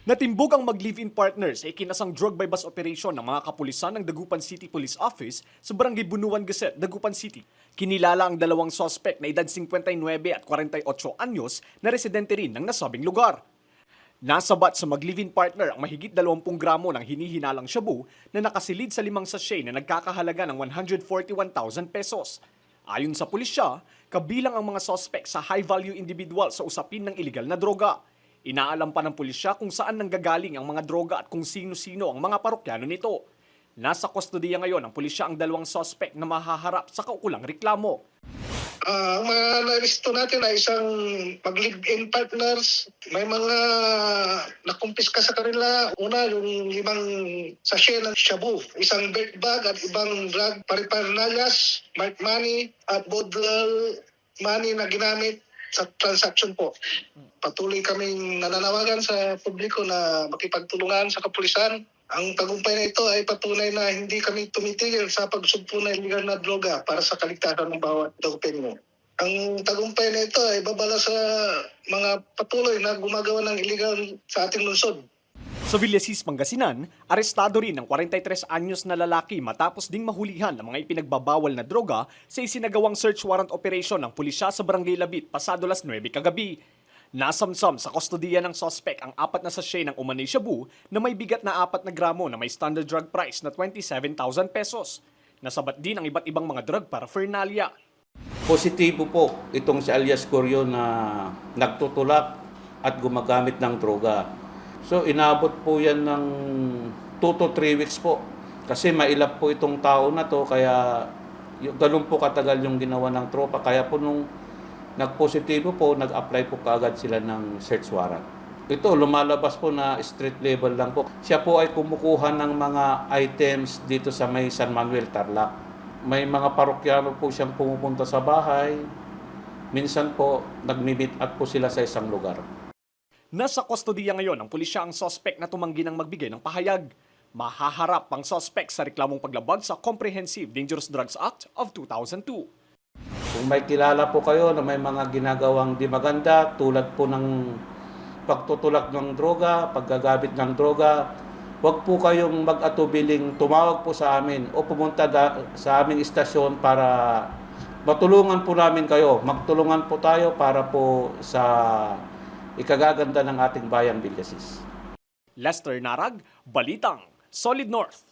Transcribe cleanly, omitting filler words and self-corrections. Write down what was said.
Natimbog ang mag-live-in partners sa ikinasang drug by bus operation ng mga kapulisan ng Dagupan City Police Office sa Barangay Bunuan Gazette, Dagupan City. Kinilala ang dalawang sospek na edad 59 at 48 anyos na residente rin ng nasabing lugar. Nasabat sa mag-live-in partner ang mahigit 20 gramo ng hinihinalang shabu na nakasilid sa 5 sachet na nagkakahalaga ng 141,000 pesos. Ayon sa pulisya, kabilang ang mga sospek sa high-value individual sa usapin ng iligal na droga. Inaalam pa ng pulisya kung saan nanggagaling ang mga droga at kung sino-sino ang mga parokyano nito. Nasa kustodiya ngayon ng pulisya ang dalawang sospek na mahaharap sa kaukulang reklamo. Ang mga naristo natin ay isang mag-live-in partners. May mga nakumpiska sa kanila. Una, yung 5 sachet ng shabu, isang belt bag at ibang drug paraphernalia, mark money at bodle money na ginamit sa transaction po. Patuloy kaming nananawagan sa publiko na makipagtulungan sa kapulisan. Ang tagumpay na ito ay patunay na hindi kami tumitigil sa pagsugpo ng iligal na droga para sa kaligtasan ng bawat Dagupenyo. Ang tagumpay na ito ay babala sa mga patuloy na gumagawa ng iligal sa ating lungsod. Sa Villasis, Pangasinan, arestado rin ng 43 anyos na lalaki matapos ding mahulihan ng mga ipinagbabawal na droga sa isinagawang search warrant operation ng pulisya sa Barangay Labit pasado 9 kagabi. Nasamsam sa kustodiya ng sospek ang 4 na sachet ng umano'y shabu na may bigat na 4 na gramo na may standard drug price na 27,000 pesos. Nasabat din ang iba't ibang mga drug paraphernalia. Positibo po itong si alias Coryo na nagtutulak at gumagamit ng droga. So inabot po yan ng 2 to 3 weeks po. Kasi mailap po itong tao na to kaya ganun po katagal yung ginawa ng tropa. Kaya po nung nagpositibo po, nag-apply po kaagad sila ng search warrant. Ito, lumalabas po na street level lang po. Siya po ay kumukuha ng mga items dito sa may San Manuel, Tarlac. May mga parokyano po siyang pumupunta sa bahay. Minsan po, nag-meet up po sila sa isang lugar. Nasa kustodiya ngayon ng pulisya ang sospek na tumanggi ng magbigay ng pahayag. Mahaharap ang sospek sa reklamong paglabag sa Comprehensive Dangerous Drugs Act of 2002. Kung may kilala po kayo na may mga ginagawang di maganda tulad po ng pagtutulak ng droga, paggagamit ng droga, huwag po kayong mag-atubiling tumawag po sa amin o pumunta sa aming istasyon para matulungan po namin kayo. Magtulungan po tayo para po sa ikagaganda ng ating bayang Villasis. Lester Narag, Balitang, Solid North.